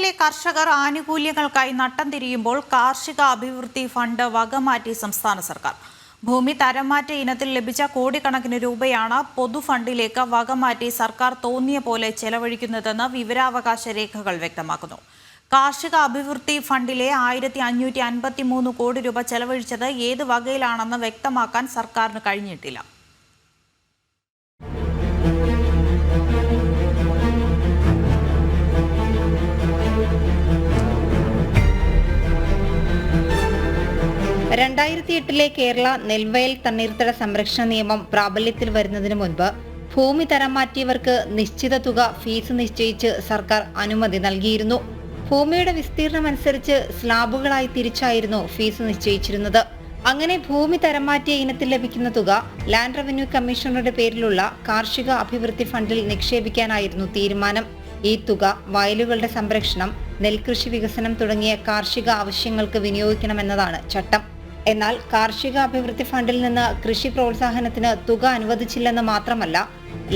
കേരളത്തിലെ കർഷകർ ആനുകൂല്യങ്ങൾക്കായി നട്ടം തിരിയുമ്പോൾ കാർഷിക അഭിവൃദ്ധി ഫണ്ട് വകമാറ്റി സംസ്ഥാന സർക്കാർ. ഭൂമി തരംമാറ്റ ഇനത്തിൽ ലഭിച്ച കോടിക്കണക്കിന് രൂപയാണ് പൊതുഫണ്ടിലേക്ക് വകമാറ്റി സർക്കാർ തോന്നിയ പോലെ ചെലവഴിക്കുന്നതെന്ന് വിവരാവകാശ രേഖകൾ വ്യക്തമാക്കുന്നു. കാർഷിക അഭിവൃദ്ധി ഫണ്ടിലെ 1553 കോടി രൂപ ചെലവഴിച്ചത് ഏത് വകയിലാണെന്ന് വ്യക്തമാക്കാൻ സർക്കാരിന് കഴിഞ്ഞിട്ടില്ല. കേരള നെൽവയൽ തണ്ണീർത്തട സംരക്ഷണ നിയമം പ്രാബല്യത്തിൽ വരുന്നതിന് മുൻപ് ഭൂമി തരം മാറ്റിയവർക്ക് നിശ്ചിത തുക ഫീസ് നിശ്ചയിച്ച് സർക്കാർ അനുമതി നൽകിയിരുന്നു. ഭൂമിയുടെ വിസ്തീർണമനുസരിച്ച് സ്ലാബുകളായി തിരിച്ചായിരുന്നു ഫീസ് നിശ്ചയിച്ചിരുന്നത്. അങ്ങനെ ഭൂമി തരം മാറ്റിയ ഇനത്തിൽ ലഭിക്കുന്ന തുക ലാൻഡ് റവന്യൂ കമ്മീഷണറുടെ പേരിലുള്ള കാർഷിക അഭിവൃദ്ധി ഫണ്ടിൽ നിക്ഷേപിക്കാനായിരുന്നു തീരുമാനം. ഈ തുക വയലുകളുടെ സംരക്ഷണം, നെൽകൃഷി വികസനം തുടങ്ങിയ കാർഷിക ആവശ്യങ്ങൾക്ക് വിനിയോഗിക്കണമെന്നതാണ് ചട്ടം. എന്നാൽ കാർഷിക അഭിവൃദ്ധി ഫണ്ടിൽ നിന്ന് കൃഷി പ്രോത്സാഹനത്തിന് തുക അനുവദിച്ചില്ലെന്ന് മാത്രമല്ല,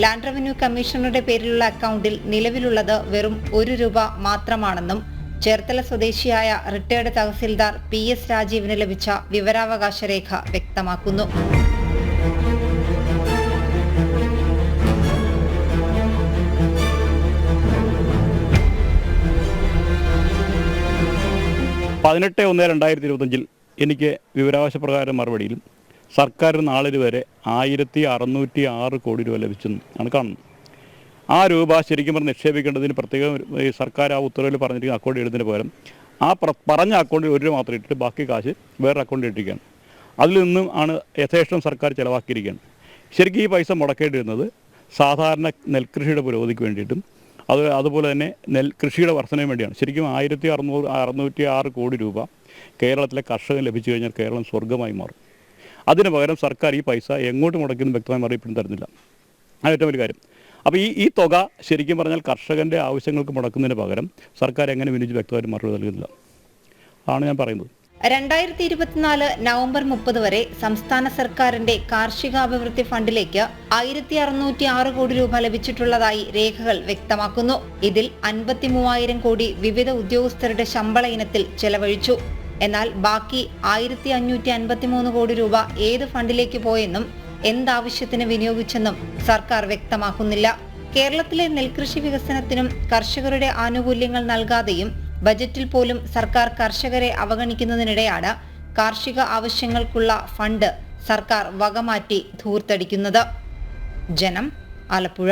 ലാൻഡ് റവന്യൂ കമ്മീഷണറുടെ പേരിലുള്ള അക്കൗണ്ടിൽ നിലവിലുള്ളത് വെറും 1 രൂപ മാത്രമാണെന്നും ചേർത്തല സ്വദേശിയായ റിട്ടയർഡ് തഹസിൽദാർ PS രാജീവിന് ലഭിച്ച വിവരാവകാശ രേഖ വ്യക്തമാക്കുന്നു. എനിക്ക് വിവരാവകാശ പ്രകാരം മറുപടിയിൽ സർക്കാർ നാളിൽ വരെ 1606 കോടി രൂപ ലഭിച്ചെന്നാണ് കാണുന്നത്. ആ രൂപ ശരിക്കും പറഞ്ഞ് നിക്ഷേപിക്കേണ്ടതിന് പ്രത്യേകം സർക്കാർ ആ ഉത്തരവിൽ പറഞ്ഞിരിക്കുന്ന അക്കൗണ്ട് എഴുതുന്നതിന് പകരം ആ പറഞ്ഞ അക്കൗണ്ടിൽ 1 രൂപ മാത്രം ഇട്ടിട്ട് ബാക്കി കാശ് വേറെ അക്കൗണ്ടിൽ ഇട്ടിരിക്കുകയാണ്. അതിൽ നിന്നും ആണ് യഥേഷ്ടം സർക്കാർ ചിലവാക്കിയിരിക്കുകയാണ്. ശരിക്കും ഈ പൈസ മുടക്കേണ്ടിരുന്നത് സാധാരണ നെൽകൃഷിയുടെ പുരോഗതിക്ക് വേണ്ടിയിട്ടും അതുപോലെ തന്നെ നെൽകൃഷിയുടെ വർധനയും വേണ്ടിയാണ്. ശരിക്കും 1606 കോടി രൂപ കേരളത്തിലെ കർഷകന് ലഭിച്ചു കഴിഞ്ഞാൽ കേരളം സ്വർഗമായി മാറും. അതിന് പകരം സർക്കാർ ഈ പൈസ എങ്ങോട്ട് മുടക്കുന്നു വ്യക്തമായി മറിയപ്പോഴും തരുന്നില്ല. അത് ഏറ്റവും വലിയ കാര്യം. അപ്പോൾ ഈ തുക ശരിക്കും പറഞ്ഞാൽ കർഷകൻ്റെ ആവശ്യങ്ങൾക്ക് മുടക്കുന്നതിന് പകരം സർക്കാർ എങ്ങനെ വിനിയോഗിച്ച് വ്യക്തമായി മറുപടി നൽകുന്നില്ല ആണ് ഞാൻ പറയുന്നത്. 2024 നവംബർ 30 വരെ സംസ്ഥാന സർക്കാരിന്റെ കാർഷികാഭിവൃദ്ധി ഫണ്ടിലേക്ക് 1606 കോടി രൂപ ലഭിച്ചിട്ടുള്ളതായി രേഖകൾ വ്യക്തമാക്കുന്നു. ഇതിൽ 53,000 കോടി വിവിധ ഉദ്യോഗസ്ഥരുടെ ശമ്പള ഇനത്തിൽ ചെലവഴിച്ചു. എന്നാൽ ബാക്കി 1553 കോടി രൂപ ഏത് ഫണ്ടിലേക്ക് പോയെന്നും എന്താവശ്യത്തിന് വിനിയോഗിച്ചെന്നും സർക്കാർ വ്യക്തമാക്കുന്നില്ല. കേരളത്തിലെ നെൽകൃഷി വികസനത്തിനും കർഷകരുടെ ആനുകൂല്യങ്ങൾ നൽകാതെയും ബജറ്റിൽ പോലും സർക്കാർ കർഷകരെ അവഗണിക്കുന്നതിനിടെയാണ് കാർഷിക ആവശ്യങ്ങൾക്കുള്ള ഫണ്ട് സർക്കാർ വകമാറ്റി ധൂർത്തടിക്കുന്നത്. ജനം, ആലപ്പുഴ.